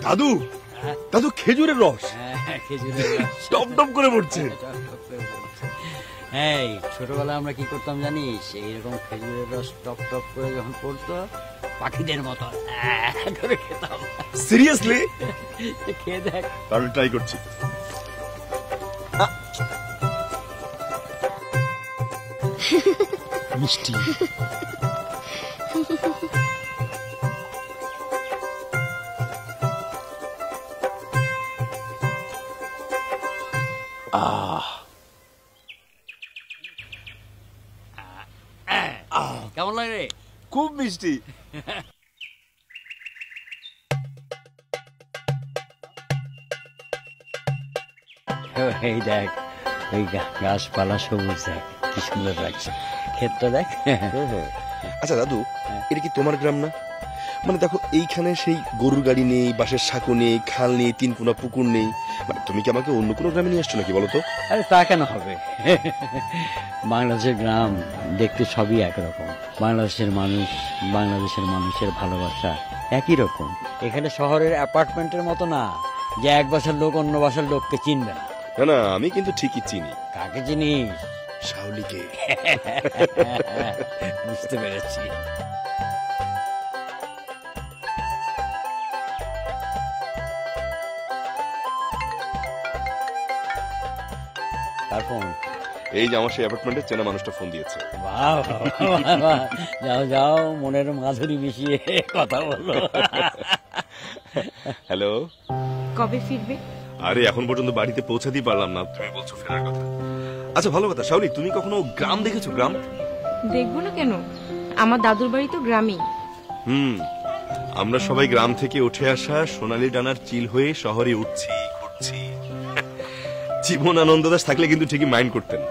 দাদু দাদু খেজুরের রস খেজুরের রস টপ টপ করে পড়ছে। হ্যাঁ, ছোটবেলায় আমরা কি করতাম জানিস? এইরকম খেজুরের রস টপ টপ করে যখন পড়তো, পাখিদের মতো করে খেতাম। সিরিয়াসলি? খেয়ে দেখ। তাহলে ট্রাই করছি। মিষ্টি। কেমন লাগে রে? খুব মিষ্টি। এই দেখ, ওই গাছপালা সবুজ দেখ, কি সুন্দর লাগছে। ক্ষেতটা দেখ। আচ্ছা দাদু, এটা কি তোমার গ্রাম না? মানে দেখো, এইখানে সেই গরুর গাড়ি নেই, বাঁশের সাঁকো নেই, খাল নেই, তিন কোনা পুকুর নেই। মানে তুমি কি আমাকে অন্য কোনো গ্রামে নিয়ে আসছো নাকি বলো তো? আরে তা কেন হবে? বাংলাদেশের গ্রাম দেখতে সবই একরকম। বাংলাদেশের মানুষের ভালোবাসা একই রকম। এখানে শহরের অ্যাপার্টমেন্টের মতো না যে এক বাসার লোক অন্য বাসার লোককে চিনবে না। না না, আমি কিন্তু ঠিকই চিনি। কাকে চিনিস? শাওলিকে। বুঝতে পেরেছি। তারপর এই যে আমার সেই অ্যাপার্টমেন্টের চেনা মানুষটা ফোন দিয়েছে। যাও যাও, মনের মাধুরী মিশিয়ে কথা বলো। হ্যালো, কবে ফিরবে? আরে এখন পর্যন্ত বাড়িতে পৌঁছাতেই পারলাম না, তুমি বলছো ফেরার কথা। আচ্ছা ভালো কথা, শাওলি তুমি কখনো গ্রাম দেখেছো? গ্রাম দেখবো না কেন, আমার দাদুর বাড়ি তো গ্রামই। আমরা সবাই গ্রাম থেকে উঠে আসা সোনালী ডানার চিল হয়ে শহরে উঠছি, ঘুরছি। জীবন আনন্দ দাস থাকলে কিন্তু ঠিকই মাইন্ড করতেন।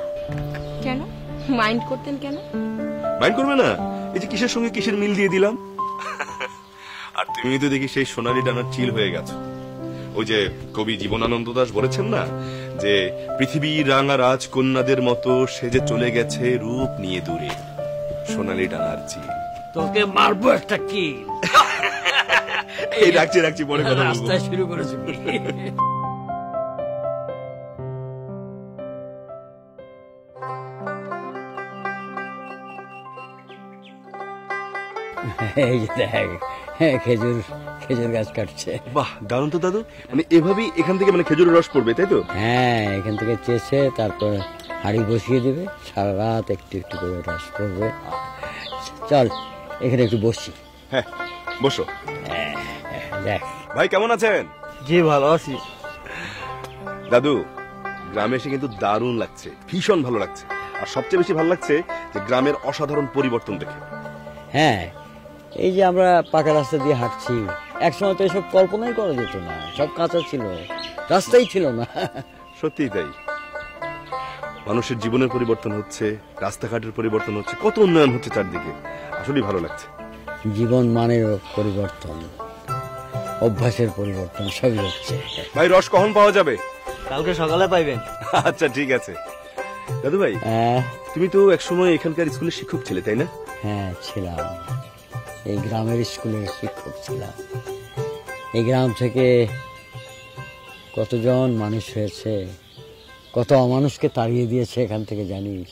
কেন মাইন্ড করতেন? কেন মাইন্ড করবে না? এই যে কিসের সঙ্গে কিসের মিল দিয়ে দিলাম। আর তুমি তো দেখি সেই সোনালী ডানার চিল হয়ে গেছো। ওই যে কবি জীবনানন্দ দাশ বলেছেন না, যে পৃথিবীর রাঙা রাজকন্যাদের মতো সেজে চলে গেছে রূপ নিয়ে দূরে সোনালী ডানার চিল। তোকে মারবো একটা কি। এই রাখছি পরে কথা বলবো। রাস্তা শুরু করেছি। এই যে দেখ, খেজুর গাছ কাটছে। বাহ, দারুণ তো দাদু। মানে এভাবেই এখান থেকে মানে খেজুরের রস পড়বে, তাই তো? হ্যাঁ, এখান থেকে চেষে তারপর হাঁড়ি বসিয়ে দিবে, সারা রাত একটু একটু করে রস পড়বে। চল এখানে একটু বসি। হ্যাঁ বসো। দেখ ভাই কেমন আছেন? জি ভালো আছি। দাদু, গ্রামে এসে কিন্তু দারুণ লাগছে, ভীষণ ভালো লাগছে। আর সবচেয়ে বেশি ভালো লাগছে যে গ্রামের অসাধারণ পরিবর্তন দেখে। হ্যাঁ, এই যে আমরা পাকা রাস্তা দিয়ে হাঁটছি, একসময় তো এসব কল্পনাই করা যেত না। সব কাঁচা ছিল, রাস্তাই ছিল না। সত্যিই তাই। মানুষের জীবনের পরিবর্তন হচ্ছে, রাস্তাঘাটের পরিবর্তন হচ্ছে, কত উন্নয়ন হচ্ছে চারদিকে। আসলেই ভালো লাগছে। জীবন মানের পরিবর্তন, অভ্যাসের পরিবর্তন সবই হচ্ছে। ভাই রস কখন পাওয়া যাবে? কালকে সকালে পাইবেন। আচ্ছা ঠিক আছে। দাদু ভাই, তুমি তো একসময় এখানকার স্কুলের শিক্ষক ছিলে, তাই না? হ্যাঁ ছিলাম, এই গ্রামের স্কুলের শিক্ষক ছিলাম। এই গ্রাম থেকে কতজন মানুষ হয়েছে, কত অমানুষকে তাড়িয়ে দিয়েছে এখান থেকে জানিস?